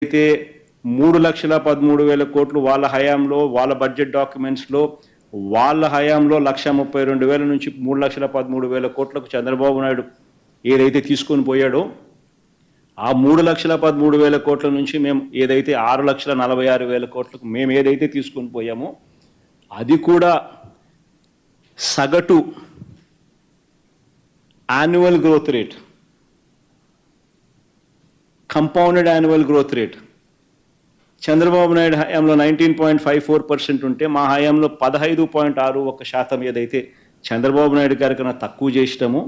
అయితే 3,13,000 కోట్లు వాళ్ళ హయాంలో వాళ్ళ బడ్జెట్ డాక్యుమెంట్స్లో వాళ్ళ హయాంలో 1,32,000 నుంచి 3,13,000 కోట్లకు చంద్రబాబు నాయుడు ఏదైతే తీసుకొని పోయాడో ఆ 3,13,000 కోట్ల నుంచి మేము ఏదైతే 6,46,000 కోట్లకు మేము ఏదైతే తీసుకొని పోయామో అది కూడా సగటు annual growth rate, compounded annual growth rate Chandrababu Naidu హయాంలో 19.54% ఉంటే మా హయాంలో 15.61% ఏదైతే చంద్రబాబు నాయుడు గారి కన్నా తక్కువ చేసినామో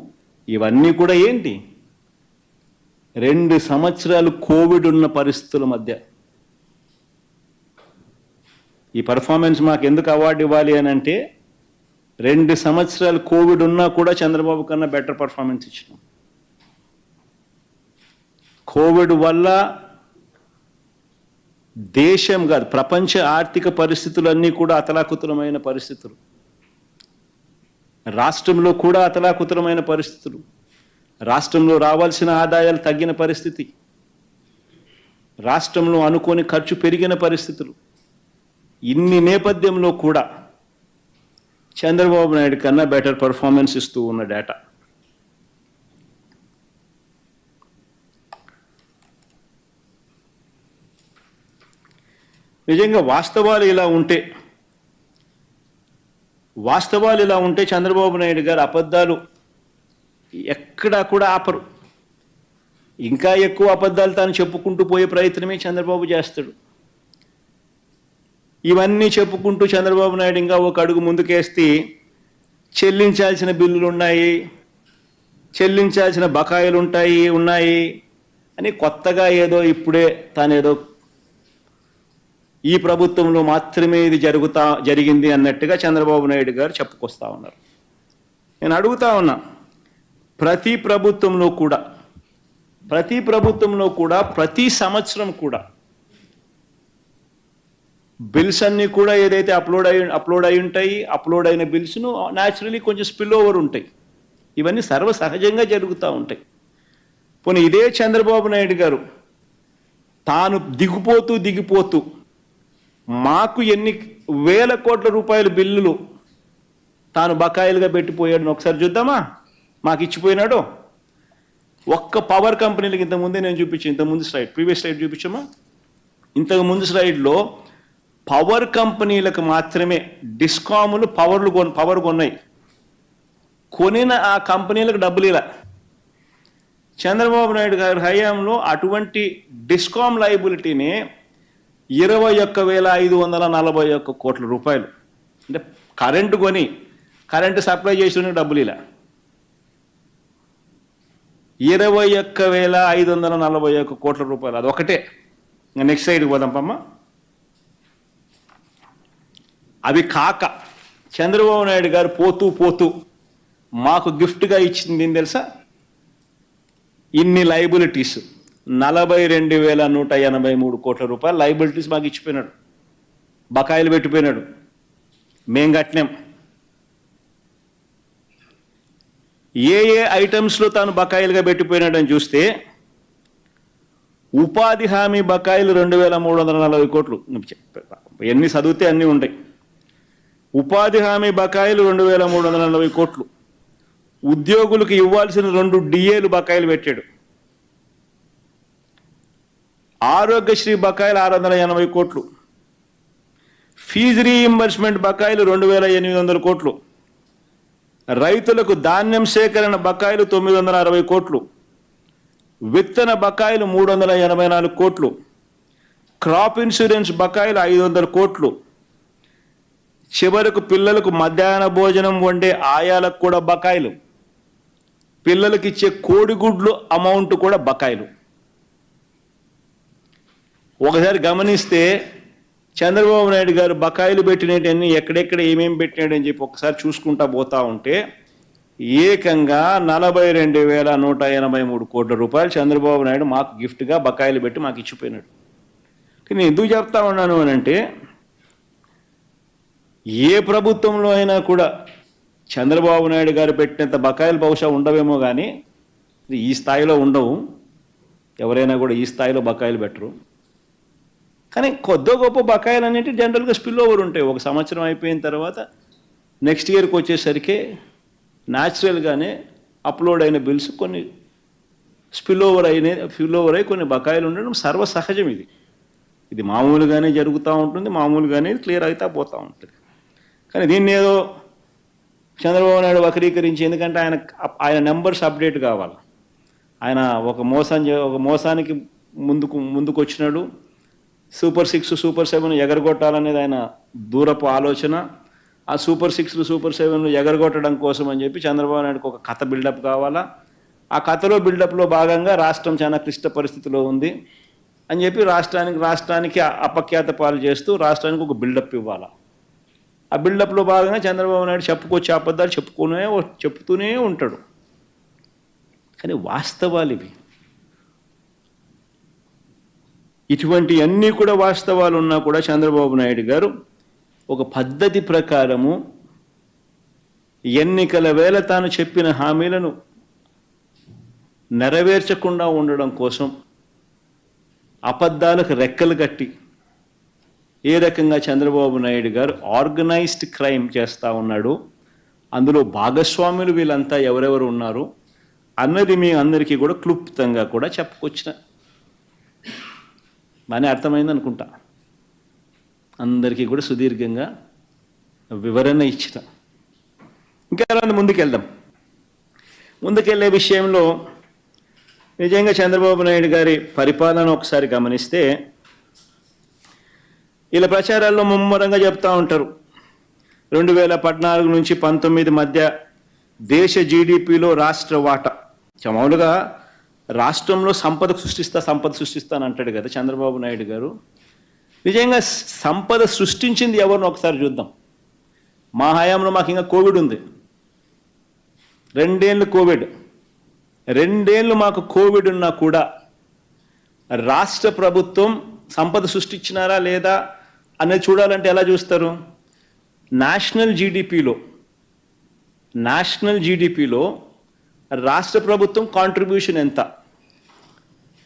ఇవన్నీ కూడా ఏంటి 2 సంవత్సరాలు కోవిడ్ ఉన్న పరిస్థితుల మధ్య ఈ పర్ఫార్మెన్స్ మాకు ఎందుకు అవార్డు ఇవ్వాలి అని అంటే 2 సంవత్సరాలు కోవిడ్ ఉన్నా కూడా చంద్రబాబు కన్నా బెటర్ పర్ఫార్మెన్స్ ఇచ్చినాం. కోవిడ్ వల్ల దేశం కాదు ప్రపంచ ఆర్థిక పరిస్థితులన్నీ కూడా అతలాకుతలమైన పరిస్థితులు, రాష్ట్రంలో కూడా అతలాకుతలమైన పరిస్థితులు, రాష్ట్రంలో రావాల్సిన ఆదాయాలు తగ్గిన పరిస్థితి, రాష్ట్రంలో అనుకోని ఖర్చు పెరిగిన పరిస్థితులు, ఇన్ని నేపథ్యంలో కూడా చంద్రబాబు నాయుడు కన్నా బెటర్ పర్ఫార్మెన్స్ ఇస్తూ ఉన్న డేటా. నిజంగా వాస్తవాలు ఇలా ఉంటే చంద్రబాబు నాయుడు గారు అబద్ధాలు ఎక్కడా కూడా ఆపరు. ఇంకా ఎక్కువ అబద్ధాలు తాను చెప్పుకుంటూ పోయే ప్రయత్నమే చంద్రబాబు చేస్తాడు. ఇవన్నీ చెప్పుకుంటూ చంద్రబాబు నాయుడు ఇంకా ఒక అడుగు ముందుకేస్తే చెల్లించాల్సిన బిల్లులు ఉన్నాయి, చెల్లించాల్సిన బకాయిలు ఉన్నాయి అని కొత్తగా ఏదో ఇప్పుడే తానేదో ఈ ప్రభుత్వంలో మాత్రమే ఇది జరిగింది అన్నట్టుగా చంద్రబాబు నాయుడు గారు చెప్పుకొస్తా ఉన్నారు. నేను అడుగుతా ఉన్నా, ప్రతి ప్రభుత్వంలో కూడా ప్రతి సంవత్సరం కూడా బిల్స్ అన్నీ కూడా ఏదైతే అప్లోడ్ అయి ఉంటాయి, అప్లోడ్ అయిన బిల్స్ను న్యాచురలీ కొంచెం స్పిల్ ఓవర్ ఉంటాయి. ఇవన్నీ సర్వసహజంగా జరుగుతూ ఉంటాయి. పోనీ ఇదే చంద్రబాబు నాయుడు గారు తాను దిగిపోతూ మాకు ఎన్ని వేల కోట్ల రూపాయల బిల్లులు తాను బకాయిలుగా పెట్టిపోయాడు ఒకసారి చూద్దామా. మాకు ఇచ్చిపోయినాడు. ఒక్క పవర్ కంపెనీలకు ఇంతకుముందే నేను చూపించాను, ఇంతకుముందు ప్రీవియస్ స్లైడ్ చూపించామా. ఇంతకుముందు స్లైడ్లో పవర్ కంపెనీలకు మాత్రమే డిస్కాములు పవర్ కొన్నాయి. కొనిన ఆ కంపెనీలకు డబ్బులు ఇలా. చంద్రబాబు నాయుడు గారి హయాంలో అటువంటి డిస్కామ్ లయబిలిటీని 21,541 కోట్ల రూపాయలు అంటే కరెంటు సప్లై చేసిన డబ్బులు ఇలా 21,541 కోట్ల రూపాయలు. అదొకటే. నెక్స్ట్ సైడ్కి పోదాం పమ్మ. అవి కాక చంద్రబాబు నాయుడు గారు పోతూ మాకు గిఫ్ట్గా ఇచ్చింది ఏం తెలుసా? ఇన్ని లయబిలిటీస్ 42,183 కోట్ల రూపాయలు లయబిలిటీస్ మాకు ఇచ్చిపోయినాడు, బకాయిలు పెట్టిపోయినాడు, మేం కట్టినాం. ఏ ఐటమ్స్లో తాను బకాయిలుగా పెట్టిపోయినాడని చూస్తే ఉపాధి హామీ బకాయిలు 2,340 కోట్లు. ఎన్ని చదివితే అన్నీ ఉంటాయి. ఉపాధి హామీ బకాయిలు 2,340 కోట్లు. ఉద్యోగులకు ఇవ్వాల్సిన 2 డిఏలు బకాయిలు పెట్టాడు. ఆరోగ్యశ్రీ బకాయిలు 680 కోట్లు. ఫీజు రీయింబర్స్మెంట్ బకాయిలు 2,800 కోట్లు. రైతులకు ధాన్యం సేకరణ బకాయిలు 960 కోట్లు. విత్తన బకాయిలు 384 కోట్లు. క్రాప్ ఇన్సూరెన్స్ బకాయిలు 500 కోట్లు. చివరకు పిల్లలకు మధ్యాహ్న భోజనం వండే ఆయాలకు కూడా బకాయిలు. పిల్లలకి ఇచ్చే కోడిగుడ్లు అమౌంట్ కూడా బకాయిలు. ఒకసారి గమనిస్తే చంద్రబాబు నాయుడు గారు బకాయిలు పెట్టినవన్నీ ఎక్కడెక్కడ ఏమేమి పెట్టినాడని చెప్పి ఒకసారి చూసుకుంటా పోతా ఉంటే ఏకంగా 42,183 కోట్ల రూపాయలు చంద్రబాబు నాయుడు మాకు గిఫ్ట్గా బకాయిలు పెట్టి మాకు ఇచ్చిపోయినాడు. నేను ఎందుకు చెప్తా ఉన్నాను అని అంటే, ఏ ప్రభుత్వంలో అయినా కూడా చంద్రబాబు నాయుడు గారు పెట్టినంత బకాయిలు బహుశా ఉండవేమో కానీ ఈ స్థాయిలో ఉండవు. ఎవరైనా కూడా ఈ స్థాయిలో బకాయిలు పెట్టరు. కానీ కొద్దో గొప్ప బకాయిలు అనేవి జనరల్గా స్పిల్ ఓవర్ ఉంటాయి. ఒక సంవత్సరం అయిపోయిన తర్వాత నెక్స్ట్ ఇయర్కి వచ్చేసరికి న్యాచురల్గానే అప్లోడ్ అయిన బిల్స్ కొన్ని స్పిల్ ఓవర్ అయి కొన్ని బకాయిలు ఉండడం సర్వసహజం. ఇది మామూలుగానే జరుగుతూ ఉంటుంది, మామూలుగానే క్లియర్ అవుతా పోతూ ఉంటుంది. కానీ దీన్ని ఏదో చంద్రబాబు నాయుడు వక్రీకరించి, ఎందుకంటే ఆయన నెంబర్స్ అప్డేట్ కావాలి. ఆయన ఒక మోసానికి ముందుకు వచ్చినాడు. సూపర్ 6 సూపర్ 7 ఎగరగొట్టాలనేది ఆయన దూరపు ఆలోచన. ఆ సూపర్ 6 సూపర్ 7 ఎగరగొట్టడం కోసం అని చెప్పి చంద్రబాబు నాయుడుకి ఒక కథ బిల్డప్ కావాలా. ఆ కథలో బిల్డప్లో భాగంగా రాష్ట్రం చాలా క్లిష్ట పరిస్థితిలో ఉంది అని చెప్పి రాష్ట్రానికి అపఖ్యాత పాలు చేస్తూ రాష్ట్రానికి ఒక బిల్డప్ ఇవ్వాలి. ఆ బిల్డప్లో భాగంగా చంద్రబాబు నాయుడు చెప్పుకొచ్చే అబద్ధాలు చెప్తూనే ఉంటాడు. కానీ వాస్తవాలు ఇవి. ఇటువంటి అన్నీ కూడా వాస్తవాలు ఉన్నా కూడా చంద్రబాబు నాయుడు గారు ఒక పద్ధతి ప్రకారము ఎన్నికల వేళ తాను చెప్పిన హామీలను నెరవేర్చకుండా ఉండడం కోసం అబద్ధాలకు రెక్కలు కట్టి ఏ రకంగా చంద్రబాబు నాయుడు గారు ఆర్గనైజ్డ్ క్రైమ్ చేస్తూ ఉన్నాడు, అందులో భాగస్వాములు వీళ్ళంతా ఎవరెవరు ఉన్నారు అన్నది మీ అందరికీ కూడా క్లుప్తంగా కూడా చెప్పుకొచ్చిన. బాగానే అర్థమైంది అనుకుంటా. అందరికీ కూడా సుదీర్ఘంగా వివరణ ఇచ్చిన. ఇంకా ముందుకెళ్ళే విషయంలో నిజంగా చంద్రబాబు నాయుడు గారి పరిపాలన ఒకసారి గమనిస్తే ఇలా ప్రచారాల్లో ముమ్మరంగా చెప్తూ ఉంటారు. 2014 నుంచి 19 మధ్య దేశ జీడిపిలో రాష్ట్ర వాటా. మామూలుగా రాష్ట్రంలో సంపద సృష్టిస్తాను అంటాడు కదా చంద్రబాబు నాయుడు గారు. నిజంగా సంపద సృష్టించింది ఎవరిని ఒకసారి చూద్దాం. మా హయాంలో మాకు ఇంకా కోవిడ్ ఉంది. 2 ఏళ్ళు కోవిడ్. 2 ఏళ్ళు మాకు కోవిడ్ ఉన్నా కూడా రాష్ట్ర ప్రభుత్వం సంపద సృష్టించినారా లేదా అనేది చూడాలంటే ఎలా చూస్తారు? నేషనల్ జీడిపిలో రాష్ట్ర ప్రభుత్వం కాంట్రిబ్యూషన్ ఎంత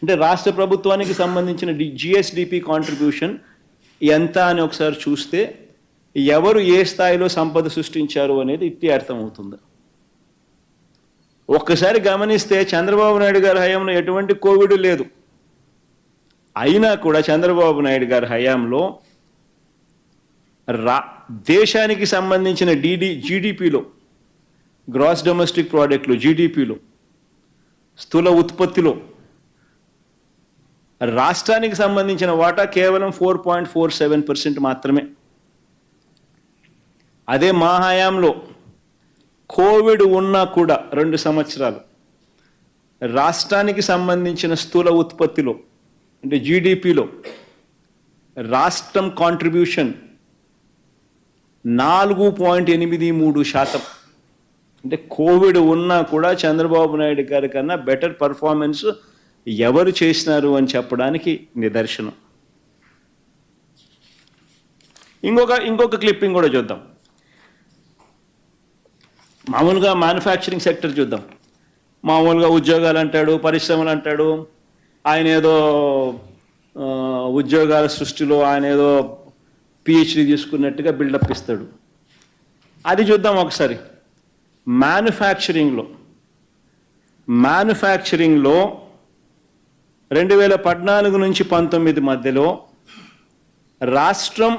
అంటే రాష్ట్ర ప్రభుత్వానికి సంబంధించిన జిఎస్డిపి కాంట్రిబ్యూషన్ ఎంత అని ఒకసారి చూస్తే ఎవరు ఏ స్థాయిలో సంపద సృష్టించారు అనేది ఇట్టే అర్థమవుతుంది. ఒక్కసారి గమనిస్తే చంద్రబాబు నాయుడు గారి హయాంలో ఎటువంటి కోవిడ్ లేదు. అయినా కూడా చంద్రబాబు నాయుడు గారి హయాంలో దేశానికి సంబంధించిన జీడిపిలో, గ్రాస్ డొమెస్టిక్ ప్రోడక్ట్లో, జీడిపిలో, స్థూల ఉత్పత్తిలో రాష్ట్రానికి సంబంధించిన వాటా కేవలం 4.47% మాత్రమే. అదే మా హయాంలో కోవిడ్ ఉన్నా కూడా 2 సంవత్సరాలు రాష్ట్రానికి సంబంధించిన స్థూల ఉత్పత్తిలో అంటే జీడిపిలో రాష్ట్రం కాంట్రిబ్యూషన్ 4.83%. అంటే కోవిడ్ ఉన్నా కూడా చంద్రబాబు నాయుడు గారి కన్నా బెటర్ పర్ఫార్మెన్స్ ఎవరు చేసినారు అని చెప్పడానికి నిదర్శనం. ఇంకొక క్లిప్పింగ్ కూడా చూద్దాం. మామూలుగా మ్యానుఫ్యాక్చరింగ్ సెక్టర్ చూద్దాం. మామూలుగా ఉద్యోగాలు అంటాడు, పరిశ్రమలు అంటాడు. ఆయన ఏదో ఉద్యోగాల సృష్టిలో ఆయన ఏదో పిహెచ్డి తీసుకున్నట్టుగా బిల్డప్ ఇస్తాడు. అది చూద్దాం ఒకసారి. మ్యానుఫ్యాక్చరింగ్లో 2014 నుంచి 19 మధ్యలో రాష్ట్రం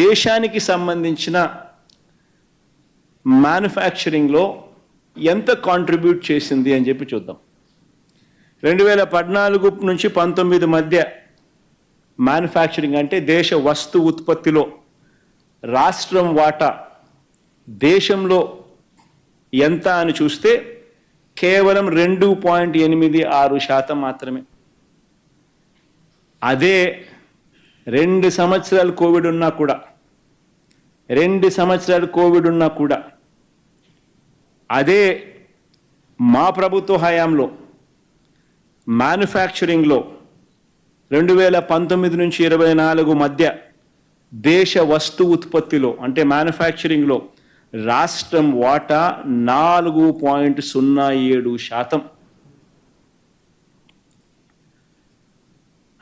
దేశానికి సంబంధించిన మ్యానుఫ్యాక్చరింగ్లో ఎంత కాంట్రిబ్యూట్ చేసింది అని చెప్పి చూద్దాం. 2014 నుంచి 19 మధ్య మ్యానుఫ్యాక్చరింగ్ అంటే దేశ వస్తు ఉత్పత్తిలో రాష్ట్రం వాటా దేశంలో ఎంత అని చూస్తే కేవలం 2.86% మాత్రమే. అదే 2 సంవత్సరాలు కోవిడ్ ఉన్నా కూడా అదే మా ప్రభుత్వ హయాంలో మ్యానుఫ్యాక్చరింగ్లో 2019 నుంచి 24 మధ్య దేశ వస్తు ఉత్పత్తిలో అంటే మ్యానుఫ్యాక్చరింగ్లో రాష్ట్రం వాటా 4.07%.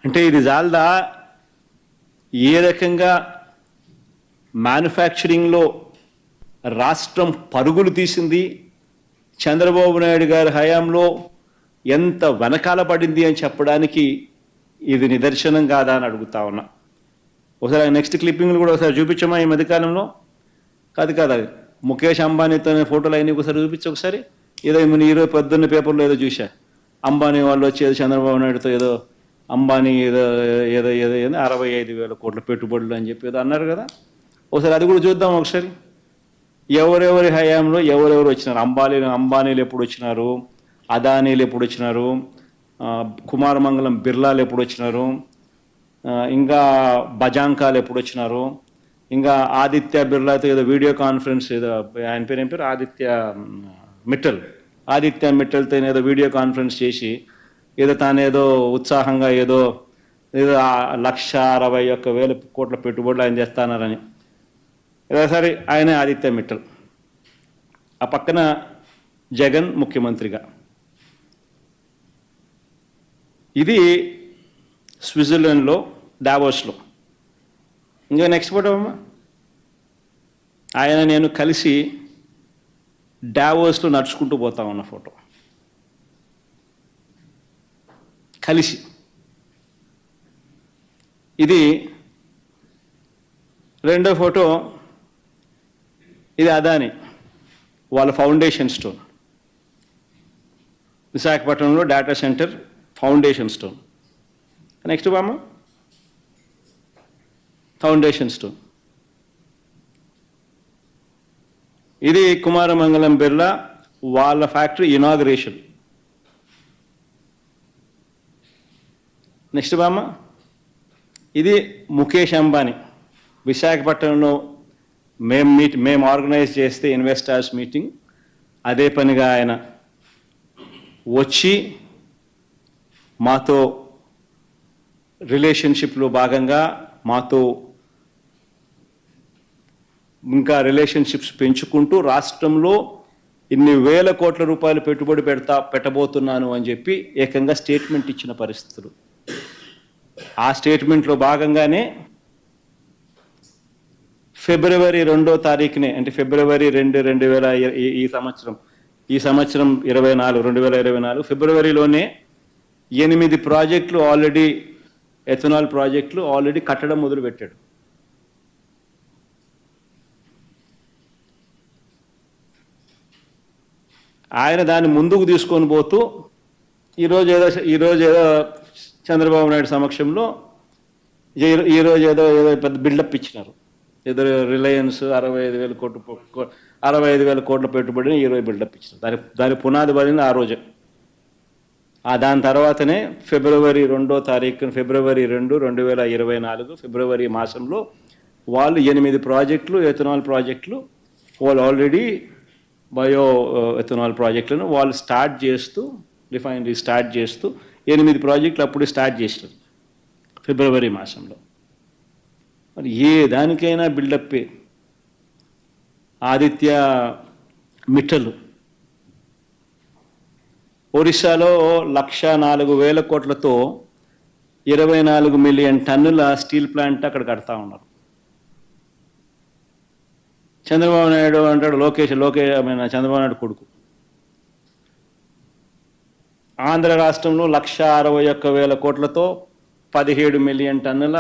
అంటే ఇది జాల్దా ఏ రకంగా మ్యానుఫ్యాక్చరింగ్లో రాష్ట్రం పరుగులు తీసింది, చంద్రబాబు నాయుడు గారి హయాంలో ఎంత వెనకాల పడింది అని చెప్పడానికి ఇది నిదర్శనం కాదా అని అడుగుతా ఉన్నా. ఒకసారి నెక్స్ట్ క్లిప్పింగ్లు కూడా ఒకసారి చూపించమా ఈ మధ్యకాలంలో? కాదు అది ముఖేష్ అంబానీతో ఫోటోలు అయినా ఒకసారి చూపించి ఒకసారి. ఏదో ఈరోజు పొద్దున్న పేపర్లో ఏదో చూసా, అంబానీ వాళ్ళు వచ్చి ఏదో చంద్రబాబు నాయుడుతో ఏదో అంబానీ ఏదో ఏదో ఏదో ఏదో 65,000 కోట్ల పెట్టుబడులు అని చెప్పి ఏదో అన్నారు కదా. ఒకసారి అది కూడా చూద్దాం ఒకసారి. ఎవరెవరి హయాంలో ఎవరెవరు వచ్చినారు, అంబానీలు ఎప్పుడు వచ్చినారు, అదానీలు ఎప్పుడు వచ్చినారు, కుమారమంగళం బిర్లాలు ఎప్పుడు వచ్చినారు, ఇంకా బజాంకాలు ఎప్పుడు వచ్చినారు, ఇంకా ఆదిత్య బిర్లాతో ఏదో వీడియో కాన్ఫరెన్స్ ఏదో ఆయన పేరు ఏం పేరు ఆదిత్య మిట్టల్తో ఏదో వీడియో కాన్ఫరెన్స్ చేసి ఏదో తానేదో ఉత్సాహంగా ఏదో 161,000 కోట్ల పెట్టుబడులు ఆయన చేస్తానారని. సరే ఆయనే ఆదిత్య మిట్టల్, ఆ పక్కన జగన్ ముఖ్యమంత్రిగా. ఇది స్విట్జర్లాండ్లో డావోస్లో. ఇంకా నెక్స్ట్ ఫోటో అమ్మా. ఆయన నేను కలిసి డావోస్లో నడుచుకుంటూ పోతా ఉన్న ఫోటో కలిసి. ఇది రెండో ఫోటో. ఇది అదాని వాళ్ళ ఫౌండేషన్ స్టోన్, విశాఖపట్నంలో data centre foundation stone. Next బామ్మ, ఫౌండేషన్ స్టోన్. ఇది కుమారమంగళం బిర్లా వాళ్ళ ఫ్యాక్టరీ ఇనాగరేషన్. నెక్స్ట్ బామ్మ, ఇది ముఖేష్ అంబానీ విశాఖపట్నంలో మేము ఆర్గనైజ్ చేస్తే ఇన్వెస్టర్స్ మీటింగ్, అదే పనిగా ఆయన వచ్చి మాతో రిలేషన్షిప్లో భాగంగా మాతో ఇంకా రిలేషన్షిప్స్ పెంచుకుంటూ రాష్ట్రంలో ఇన్ని వేల కోట్ల రూపాయలు పెట్టుబడి పెట్టబోతున్నాను అని చెప్పి ఏకంగా స్టేట్మెంట్ ఇచ్చిన పరిస్థితులు. ఆ స్టేట్మెంట్లో భాగంగానే ఫిబ్రవరి 2వ తారీఖునే, అంటే ఫిబ్రవరి 2, ఈ సంవత్సరం 2024 ఫిబ్రవరిలోనే 8 ప్రాజెక్టులు ఆల్రెడీ, ఎథనాల్ ప్రాజెక్టులు ఆల్రెడీ కట్టడం మొదలుపెట్టాడు. ఆయన దాన్ని ముందుకు తీసుకొని పోతూ ఈరోజు ఏదో చంద్రబాబు నాయుడు సమక్షంలో ఈరోజు ఏదో పెద్ద బిల్డప్ ఇచ్చినారు. ఏదో రిలయన్స్ 65,000 కోట్ల పెట్టుబడిని ఈరోజు బిల్డప్ ఇచ్చినారు. దాని పునాది పడింది ఆ రోజు. దాని తర్వాతనే ఫిబ్రవరి 2వ తారీఖున, ఫిబ్రవరి 2, 2024 ఫిబ్రవరి మాసంలో వాళ్ళు 8 ప్రాజెక్టులు, ఎథనాల్ ప్రాజెక్టులు వాళ్ళు ఆల్రెడీ బయో ఎథనాల్ ప్రాజెక్టులను వాళ్ళు స్టార్ట్ చేస్తూ, రిఫైనరీ స్టార్ట్ చేస్తూ 8 ప్రాజెక్టులు అప్పుడు స్టార్ట్ చేసినారు ఫిబ్రవరి మాసంలో. మరి ఏ దానికైనా బిల్డప్పే. ఆదిత్య మిట్టల్ ఒరిస్సాలో 104,000 కోట్లతో 24 మిలియన్ టన్నుల స్టీల్ ప్లాంట్ అక్కడ కడతా ఉన్నారు. చంద్రబాబు నాయుడు అంటాడు, చంద్రబాబు నాయుడు కొడుకు ఆంధ్ర రాష్ట్రంలో 161,000 కోట్లతో 17 మిలియన్ టన్నుల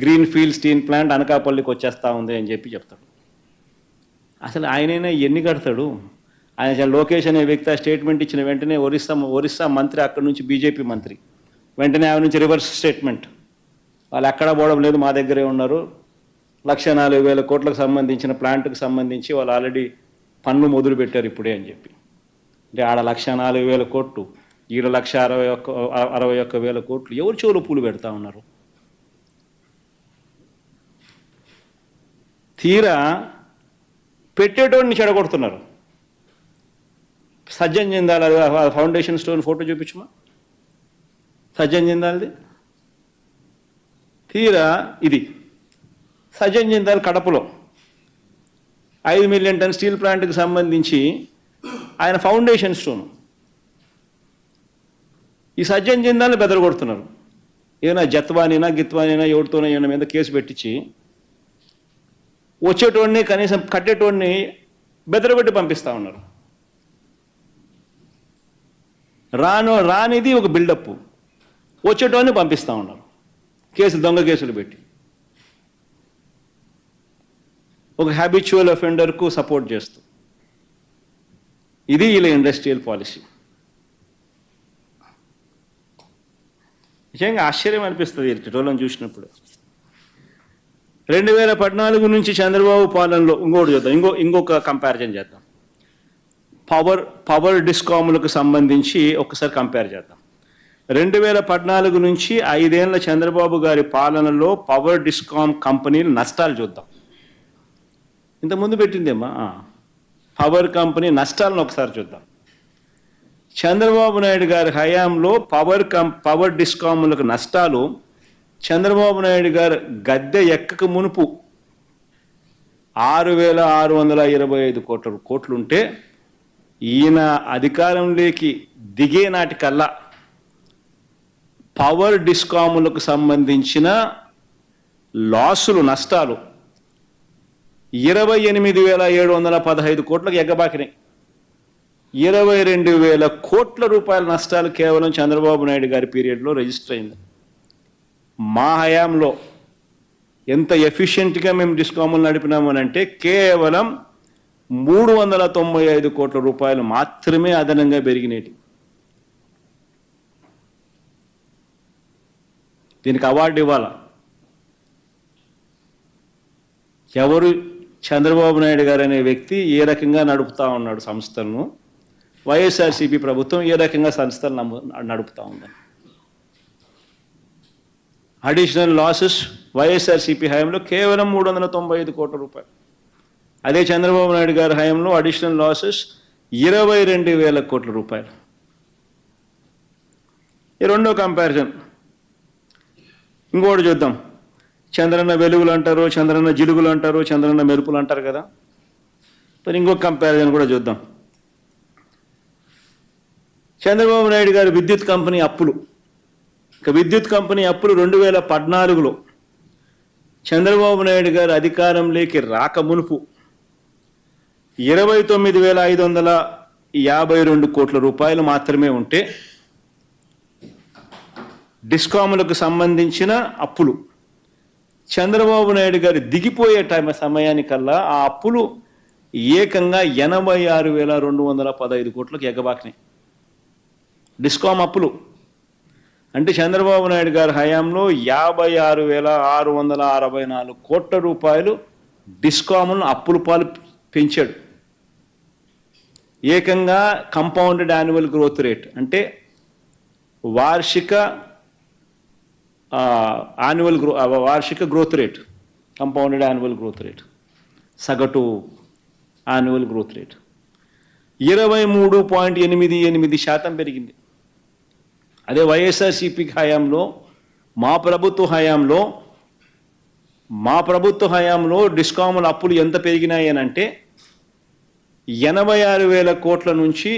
గ్రీన్ ఫీల్డ్ స్టీల్ ప్లాంట్ అనకాపల్లికి వచ్చేస్తా ఉంది అని చెప్పి చెప్తాడు. అసలు ఆయనైనా ఎన్ని కడతాడు? ఆయన లోకేష్ అనే వ్యక్తి స్టేట్మెంట్ ఇచ్చిన వెంటనే ఒరిస్సా మంత్రి, అక్కడి నుంచి బీజేపీ మంత్రి, వెంటనే ఆమె నుంచి రివర్స్ స్టేట్మెంట్, వాళ్ళు ఎక్కడా పోవడం లేదు, మా దగ్గరే ఉన్నారు, 104,000 కోట్లకు సంబంధించిన ప్లాంట్కి సంబంధించి వాళ్ళు ఆల్రెడీ పన్ను మొదలు పెట్టారు ఇప్పుడే అని చెప్పి. అంటే ఆడ 104,000 కోట్లు, ఈడ 161,000 కోట్లు. ఎవరు చెవులు పూలు పెడతా ఉన్నారు? తీరా పెట్టేటోడిని చెడగొడుతున్నారు. Sajjan Jindal foundation stone photo చూపించమా, సజ్జన్ జిందాల్ది. తీరా ఇది సజ్జన్ జిందాల్ కడపలో 5 మిలియన్ టన్ స్టీల్ ప్లాంట్కి సంబంధించి ఆయన ఫౌండేషన్ స్టోన్. ఈ సజ్జన్ జిందాల్ని బెదరగొడుతున్నారు. ఏదైనా జత్వానైనా గిత్వానైనా ఎవరితోనో ఏమైనా మీద కేసు పెట్టించి వచ్చేటోడిని కనీసం కట్టేటోడిని బెదరగొట్టి పంపిస్తూ ఉన్నారు. రానిది ఒక బిల్డప్, వచ్చేటోడిని పంపిస్తూ ఉన్నారు దొంగ కేసులు పెట్టి. ఒక హ్యాబిచువల్ అఫెండర్కు సపోర్ట్ చేస్తూ. ఇది ఇలా ఇండస్ట్రియల్ పాలసీ. నిజంగా ఆశ్చర్యం అనిపిస్తుంది ఇటువలను చూసినప్పుడు. 2014 నుంచి చంద్రబాబు పాలనలో ఇంకోటి చూద్దాం, ఇంకొక కంపారిజన్ చేద్దాం. పవర్ డిస్కాములకు సంబంధించి ఒకసారి కంపేర్ చేద్దాం. 2014 నుంచి 5 ఏళ్ల చంద్రబాబు గారి పాలనలో పవర్ డిస్కామ్ కంపెనీలు నష్టాలు చూద్దాం. ఇంతకుముందు పెట్టిందేమ్మా పవర్ కంపెనీ నష్టాలను ఒకసారి చూద్దాం. చంద్రబాబు నాయుడు గారి హయాంలో పవర్ డిస్కాములకు నష్టాలు చంద్రబాబు నాయుడు గారు గద్దె ఎక్కక మునుపు 6,625 కోట్లుంటే ఈయన అధికారంలోకి దిగే నాటికల్లా పవర్ డిస్కాములకు సంబంధించిన నష్టాలు 28,715 కోట్లకు ఎగ్గబాకినాయి. 22,000 కోట్ల రూపాయల నష్టాలు కేవలం చంద్రబాబు నాయుడు గారి పీరియడ్లో రిజిస్టర్ అయింది. మా హయాంలో ఎంత ఎఫిషియెంట్గా మేము డిస్కాములు నడిపినామనంటే కేవలం 395 కోట్ల రూపాయలు మాత్రమే అదనంగా పెరిగినాయి. దీనికి అవార్డు ఇవ్వాలా? ఎవరు? చంద్రబాబు నాయుడు గారు అనే వ్యక్తి ఏ రకంగా నడుపుతా ఉన్నాడు సంస్థలను, వైఎస్ఆర్సీపీ ప్రభుత్వం ఏ రకంగా సంస్థలు నడుపుతా ఉందని. అడిషనల్ లాసెస్ వైఎస్ఆర్సీపీ హయాంలో కేవలం 395 కోట్ల రూపాయలు. అదే చంద్రబాబు నాయుడు గారి హయాంలో అడిషనల్ లాసెస్ 22,000 కోట్ల రూపాయలు. ఈ రెండో కంపారిజన్. ఇంకోటి చూద్దాం. చంద్రన్న వెలుగులు అంటారు, చంద్రన్న జిలుగులు అంటారు, చంద్రన్న మెరుపులు అంటారు కదా. మరి ఇంకొక కంపారిజన్ కూడా చూద్దాం. చంద్రబాబు నాయుడు గారి విద్యుత్ కంపెనీ అప్పులు. విద్యుత్ కంపెనీ అప్పులు 2014లో చంద్రబాబు నాయుడు గారు అధికారంలోకి రాక మునుపు 29,552 కోట్ల రూపాయలు మాత్రమే ఉంటే డిస్కాములకు సంబంధించిన అప్పులు చంద్రబాబు నాయుడు గారు దిగిపోయే సమయానికల్లా ఆ అప్పులు ఏకంగా 86,215 కోట్లకు ఎగబాకినాయి. డిస్కామ్ అప్పులు అంటే చంద్రబాబు నాయుడు గారి హయాంలో 56,664 కోట్ల రూపాయలు డిస్కాములను అప్పుల పాలు పెంచాడు. ఏకంగా కంపౌండెడ్ యాన్యువల్ గ్రోత్ రేట్ అంటే వార్షిక growth rate, compounded annual growth rate, సగటు యాన్యువల్ గ్రోత్ రేట్ 23.88% పెరిగింది. అదే వైఎస్ఆర్సీపీ హయాంలో మా ప్రభుత్వ హయాంలో డిస్కాముల అప్పులు ఎంత పెరిగినాయి అని అంటే 86,000 కోట్ల నుంచి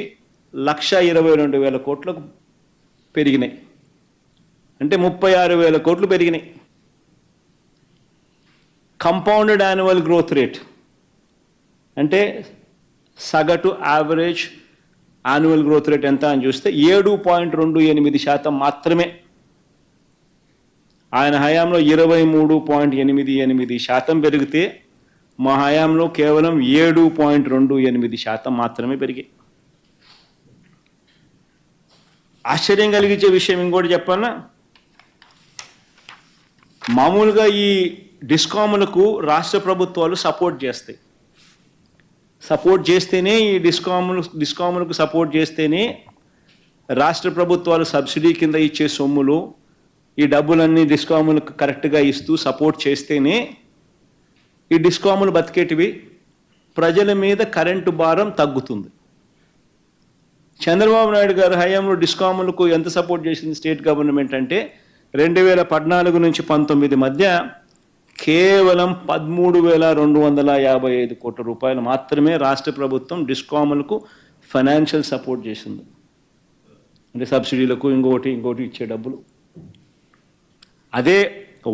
1,22,000 కోట్లకు పెరిగినాయి. అంటే 36,000 కోట్లు పెరిగినాయి. కంపౌండెడ్ యాన్యువల్ గ్రోత్ రేట్ అంటే సగటు యావరేజ్ యాన్యువల్ గ్రోత్ రేట్ ఎంత అని చూస్తే 7.28% మాత్రమే. ఆయన హయాంలో 23.88% పెరిగితే మా హయాంలో కేవలం 7.28% మాత్రమే పెరిగాయి. ఆశ్చర్యం కలిగించే విషయం ఇంకోటి చెప్పాలా, మామూలుగా ఈ డిస్కాములకు రాష్ట్ర ప్రభుత్వాలు సపోర్ట్ చేస్తేనే ఈ డిస్కాములకు సపోర్ట్ చేస్తేనే రాష్ట్ర ప్రభుత్వాలు సబ్సిడీ కింద ఇచ్చే సొమ్ములు ఈ డబ్బులన్నీ డిస్కాములకు కరెక్ట్గా ఇస్తూ సపోర్ట్ చేస్తేనే ఈ డిస్కాములు బతికేటివి, ప్రజల మీద కరెంటు భారం తగ్గుతుంది. చంద్రబాబు నాయుడు గారి హయాంలో డిస్కాములకు ఎంత సపోర్ట్ చేసింది స్టేట్ గవర్నమెంట్ అంటే 2014 నుంచి 19 మధ్య కేవలం 13,255 కోట్ల రూపాయలు మాత్రమే రాష్ట్ర ప్రభుత్వం డిస్కాములకు ఫైనాన్షియల్ సపోర్ట్ చేసింది. అంటే సబ్సిడీలకు ఇంకోటి ఇచ్చే డబ్బులు. అదే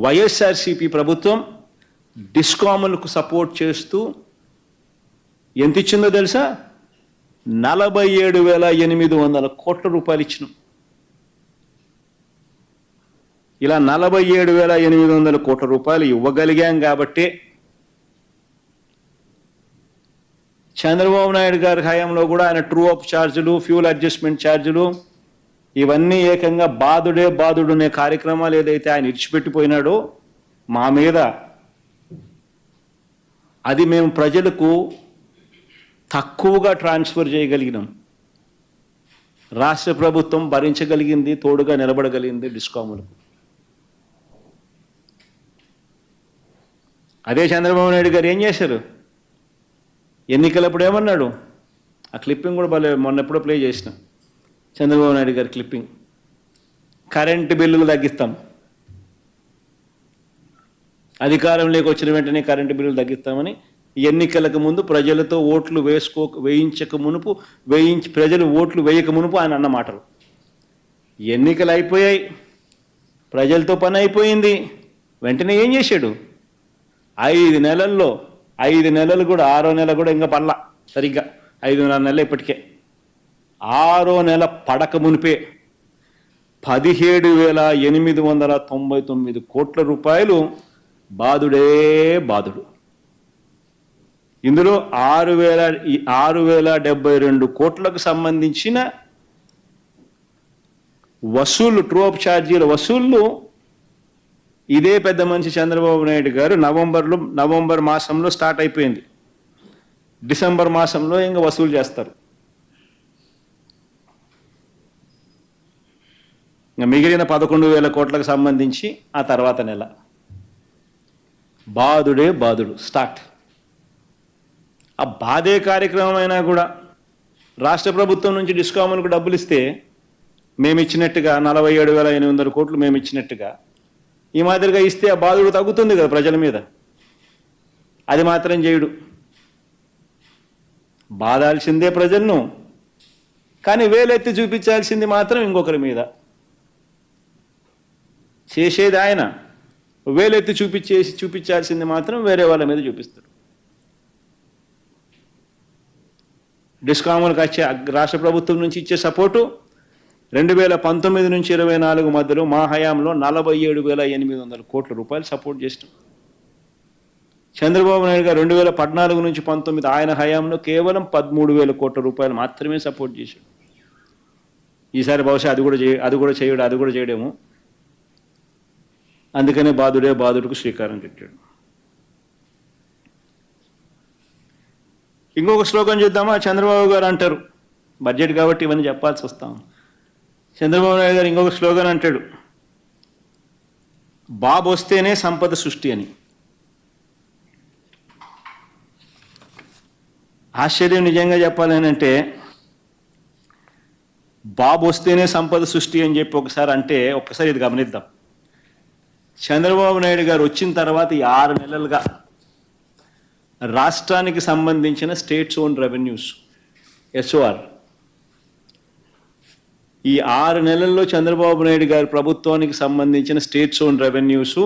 వైఎస్ఆర్సిపి ప్రభుత్వం డిస్కాములకు సపోర్ట్ చేస్తూ ఎంత ఇచ్చిందో తెలుసా? 47,800 కోట్ల రూపాయలు ఇచ్చినాం. ఇలా 47,800 కోట్ల రూపాయలు ఇవ్వగలిగాం కాబట్టి చంద్రబాబు నాయుడు గారి హయాంలో కూడా ఆయన ట్రూ అప్ ఛార్జీలు, ఫ్యూల్ అడ్జస్ట్మెంట్ ఛార్జీలు ఇవన్నీ ఏకంగా బాధుడే బాధుడు అనే కార్యక్రమాలు ఏదైతే ఆయన ఇడిచిపెట్టిపోయినాడో మా మీద, అది మేము ప్రజలకు తక్కువగా ట్రాన్స్ఫర్ చేయగలిగినాం. రాష్ట్ర ప్రభుత్వం భరించగలిగింది, తోడుగా నిలబడగలిగింది డిస్కాములకు. అదే చంద్రబాబు నాయుడు గారు ఏం చేశారు? ఎన్నికలప్పుడు ఏమన్నాడు? ఆ క్లిప్పింగ్ కూడా మొన్న ఎప్పుడో ప్లే చేసిన చంద్రబాబు నాయుడు గారి క్లిప్పింగ్. కరెంటు బిల్లులు తగ్గిస్తాం, అధికారంలోకి వచ్చిన వెంటనే కరెంటు బిల్లులు తగ్గిస్తామని ఎన్నికలకు ముందు ప్రజలతో ఓట్లు ప్రజలు ఓట్లు వేయక మునుపు ఆయన అన్న మాటలు. ఎన్నికలు అయిపోయాయి, ప్రజలతో పని అయిపోయింది, వెంటనే ఏం చేశాడు? 5 నెలల్లో 5 నెలలు కూడా, 6వ నెల కూడా ఇంకా పడలా సరిగ్గా, 5.5 నెలలు ఇప్పటికే. 6వ నెల పడక మునిపే 17,899 కోట్ల రూపాయలు బాధుడే బాధుడు. ఇందులో 6,072 కోట్లకు సంబంధించిన వసూళ్లు, ట్రూ అప్ ఛార్జీల వసూళ్లు ఇదే పెద్ద మనిషి చంద్రబాబు నాయుడు గారు నవంబర్ మాసంలో స్టార్ట్ అయిపోయింది. డిసెంబర్ మాసంలో ఇంకా వసూలు చేస్తారు. ఇంకా మిగిలిన 11,000 కోట్లకు సంబంధించి ఆ తర్వాత నెల బాధుడే బాధుడు స్టార్ట్. ఆ బాధే కార్యక్రమం అయినా కూడా రాష్ట్ర ప్రభుత్వం నుంచి డిస్కాములకు డబ్బులు ఇస్తే మేము ఇచ్చినట్టుగా 47,800 కోట్లు మేము ఇచ్చినట్టుగా ఈ మాదిరిగా ఇస్తే ఆ బాధుడు తగ్గుతుంది కదా ప్రజల మీద. అది మాత్రం చేయడు. బాధాల్సిందే ప్రజలను, కానీ వేలెత్తి చూపించాల్సింది మాత్రం ఇంకొకరి మీద. చేసేది ఆయన, వేలెత్తి చూపించాల్సింది మాత్రం వేరే వాళ్ళ మీద చూపిస్తాడు. డిస్కాములకు వచ్చే రాష్ట్ర ప్రభుత్వం నుంచి ఇచ్చే సపోర్టు 2019 నుంచి 24 మధ్యలో మా హయాంలో 47,800 కోట్ల రూపాయలు సపోర్ట్ చేస్తాం. చంద్రబాబు నాయుడు గారు 2014 నుంచి 19 ఆయన హయాంలో కేవలం 13,000 కోట్ల రూపాయలు మాత్రమే సపోర్ట్ చేశాడు. ఈసారి బహుశా అది కూడా చేయడేమో. అందుకనే బాధుడే బాధుడికి శ్రీకారం చుట్టాడు. ఇంకొక శ్లోకం చూద్దామా? చంద్రబాబు గారు అంటారు, బడ్జెట్ కాబట్టి ఇవన్నీ చెప్పాల్సి వస్తాం. చంద్రబాబు నాయుడు గారు ఇంకొక స్లోగన్ అంటాడు, బాబు వస్తేనే సంపద సృష్టి అని. ఆశ్చర్యం నిజంగా చెప్పాలనంటే, బాబు వస్తేనే సంపద సృష్టి అని చెప్పి ఒక్కసారి ఇది గమనిద్దాం. చంద్రబాబు నాయుడు గారు వచ్చిన తర్వాత ఈ 6 నెలలుగా రాష్ట్రానికి సంబంధించిన స్టేట్స్ ఓన్ రెవెన్యూస్ SOR ఈ 6 నెలల్లో చంద్రబాబు నాయుడు గారి ప్రభుత్వానికి సంబంధించిన states own revenues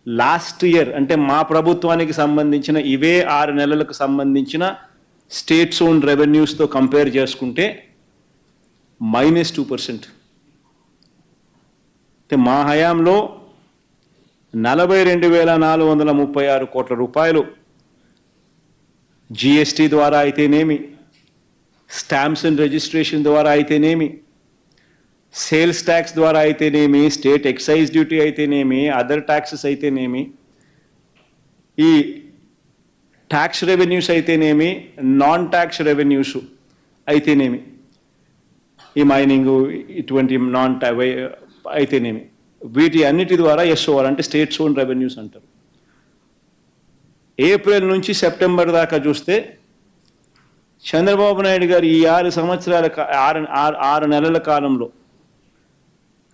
last year, అంటే మా ప్రభుత్వానికి సంబంధించిన ఇవే 6 నెలలకు సంబంధించిన స్టేట్స్ ఓన్ రెవెన్యూస్తో కంపేర్ చేసుకుంటే -2%. అంటే మా హయాంలో 42,436 కోట్ల రూపాయలు GST ద్వారా అయితేనేమి, స్టాంప్స్ అండ్ రిజిస్ట్రేషన్ ద్వారా అయితేనేమి, సేల్స్ ట్యాక్స్ ద్వారా అయితేనేమి, స్టేట్ ఎక్సైజ్ డ్యూటీ అయితేనేమి, అదర్ ట్యాక్సెస్ అయితేనేమి, ఈ ట్యాక్స్ రెవెన్యూస్ అయితేనేమి, నాన్ ట్యాక్స్ రెవెన్యూస్ అయితేనేమి, ఈ మైనింగ్ ఇటువంటి నాన్ అయితేనేమి, వీటి అన్నిటి ద్వారా SOR అంటే స్టేట్స్ ఓన్ రెవెన్యూస్ అంటారు. ఏప్రిల్ నుంచి సెప్టెంబర్ దాకా చూస్తే చంద్రబాబు నాయుడు గారు ఈ 6 నెలల కాలంలో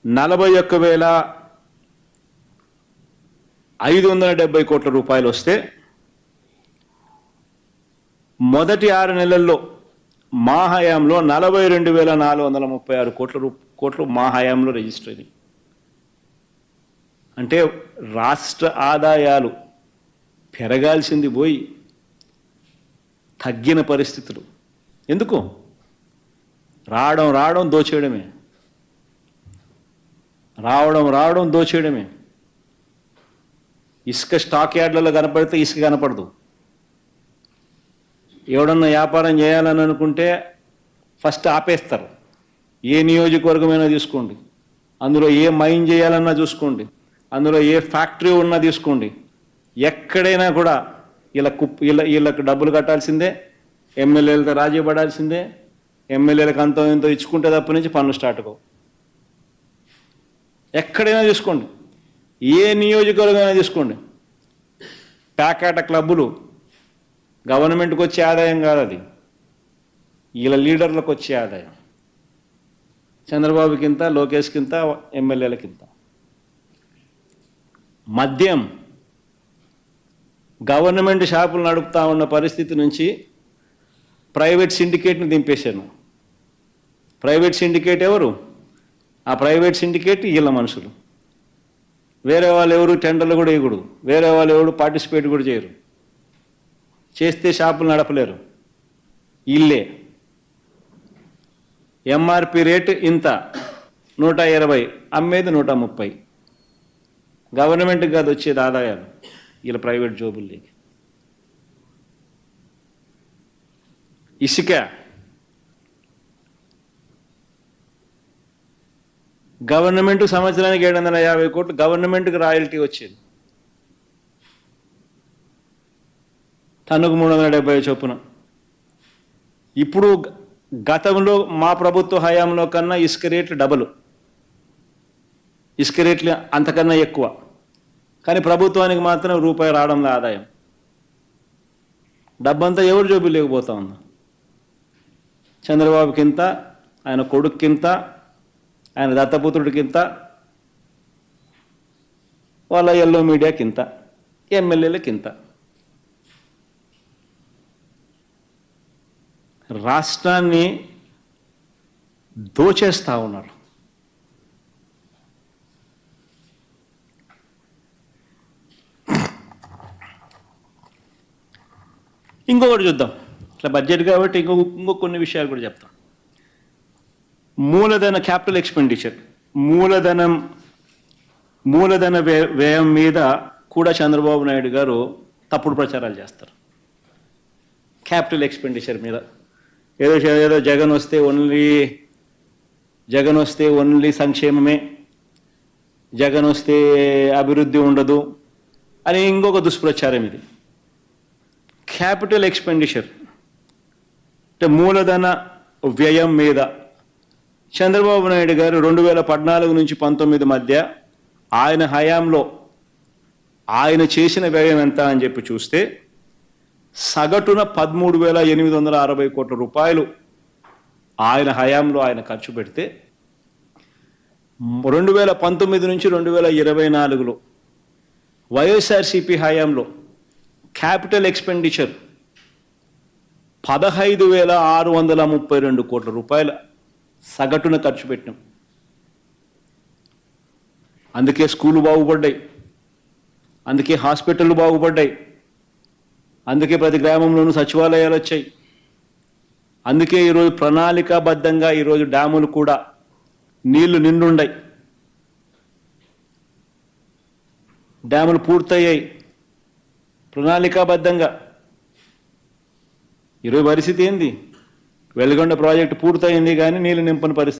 41,570 కోట్ల రూపాయలు వస్తే, మొదటి 6 నెలల్లో మా హయాంలో 42,436 కోట్లు మా హయాంలో రిజిస్టర్ అయింది. అంటే రాష్ట్ర ఆదాయాలు పెరగాల్సింది పోయి తగ్గిన పరిస్థితులు. ఎందుకు? రావడం దోచేయడమే, రావడం దోచేయడమే. ఇసుక స్టాక్ యార్డ్లలో కనపడితే ఇసుక కనపడదు. ఎవడన్నా వ్యాపారం చేయాలని అనుకుంటే ఫస్ట్ ఆపేస్తారు. ఏ నియోజకవర్గమైనా తీసుకోండి, అందులో ఏ మైన్ చేయాలన్నా చూసుకోండి, అందులో ఏ ఫ్యాక్టరీ ఉన్నా తీసుకోండి, ఎక్కడైనా కూడా వీళ్ళకు డబ్బులు కట్టాల్సిందే, ఎమ్మెల్యేలతో రాజీ పడాల్సిందే, ఎమ్మెల్యేలకు అంతో ఎంతో ఇచ్చుకుంటే తప్ప నుంచి పనులు స్టార్ట్ కావు. ఎక్కడైనా తీసుకోండి, ఏ నియోజకవర్గమైనా తీసుకోండి, ప్యాకాట క్లబ్బులు గవర్నమెంట్కి వచ్చే ఆదాయం కాదు, అది వీళ్ళ లీడర్లకు వచ్చే ఆదాయం. చంద్రబాబుకింత, లోకేష్కింత, ఎమ్మెల్యేలకింత. మద్యం గవర్నమెంట్ షాపులు నడుపుతా ఉన్న పరిస్థితి నుంచి ప్రైవేట్ సిండికేట్ని దింపేశాను. ప్రైవేట్ సిండికేట్ ఎవరు? ఆ ప్రైవేట్ సిండికేట్ వీళ్ళ మనుషులు. వేరే వాళ్ళు ఎవరు టెండర్లు కూడా వేయకూడదు, వేరే వాళ్ళు ఎవరు పార్టిసిపేట్ కూడా చేయరు, చేస్తే షాపులు నడపలేరు, ఇల్లే. ఎంఆర్పి రేటు ఇంత 120, అమ్మేది 130. గవర్నమెంట్కి కాదు వచ్చేది ఆదాయాలు, వీళ్ళ ప్రైవేట్ జోబుల్లోకి. ఇసుక గవర్నమెంట్ సంవత్సరానికి 750 కోట్లు గవర్నమెంట్కి రాయల్టీ వచ్చేది, టన్నుకు 370 చొప్పున. ఇప్పుడు గతంలో మా ప్రభుత్వ హయాంలో కన్నా ఇసుక రేట్లు డబుల్, ఇసుక రేట్లు అంతకన్నా ఎక్కువ. కానీ ప్రభుత్వానికి మాత్రం రూపాయి రావడంలో ఆదాయం. డబ్బంతా ఎవరు జోబులు లేకపోతా ఉందా? చంద్రబాబుకింత, ఆయన కొడుక్కింత, ఆయన దత్తపుత్రుడికింత, వాళ్ళ ఎల్లో మీడియాకింత, ఎమ్మెల్యేలకింత. రాష్ట్రాన్ని దోచేస్తూ ఉన్నారు. ఇంకొకటి చూద్దాం, ఇట్లా బడ్జెట్ కాబట్టి ఇంకో కొన్ని విషయాలు కూడా చెప్తాం. మూలధన క్యాపిటల్ ఎక్స్పెండిచర్, మూలధన వ్యయం మీద కూడా చంద్రబాబు నాయుడు గారు తప్పుడు ప్రచారాలు చేస్తారు. క్యాపిటల్ ఎక్స్పెండిచర్ మీద ఏదో జగన్ వస్తే ఓన్లీ సంక్షేమమే, జగన్ వస్తే అభివృద్ధి ఉండదు అని ఇంకొక దుష్ప్రచారం ఇది. క్యాపిటల్ ఎక్స్పెండిచర్ అంటే మూలధన వ్యయం మీద చంద్రబాబు నాయుడు గారు 2014 నుంచి 19 మధ్య ఆయన హయాంలో ఆయన చేసిన వ్యయం ఎంత అని చెప్పి చూస్తే సగటున 13,860 కోట్ల రూపాయలు ఆయన హయాంలో ఆయన ఖర్చు పెడితే 2019 నుంచి 2024లో వైఎస్ఆర్సీపీ హయాంలో క్యాపిటల్ ఎక్స్పెండిచర్ 15,632 కోట్ల రూపాయలు సగటున ఖర్చు పెట్టినాం. అందుకే స్కూళ్ళు బాగుపడ్డాయి, అందుకే హాస్పిటళ్ళు బాగుపడ్డాయి, అందుకే ప్రతి గ్రామంలోనూ సచివాలయాలు వచ్చాయి, అందుకే ఈరోజు ప్రణాళికాబద్ధంగా ఈరోజు డ్యాములు కూడా నీళ్లు నిండుండాయి, డ్యాములు పూర్తయ్యాయి ప్రణాళికాబద్ధంగా. ఈరోజు పరిస్థితి ఏంది? వెలుగొండ ప్రాజెక్టు పూర్తయింది కానీ నీళ్లు నింపని పరిస్థితి.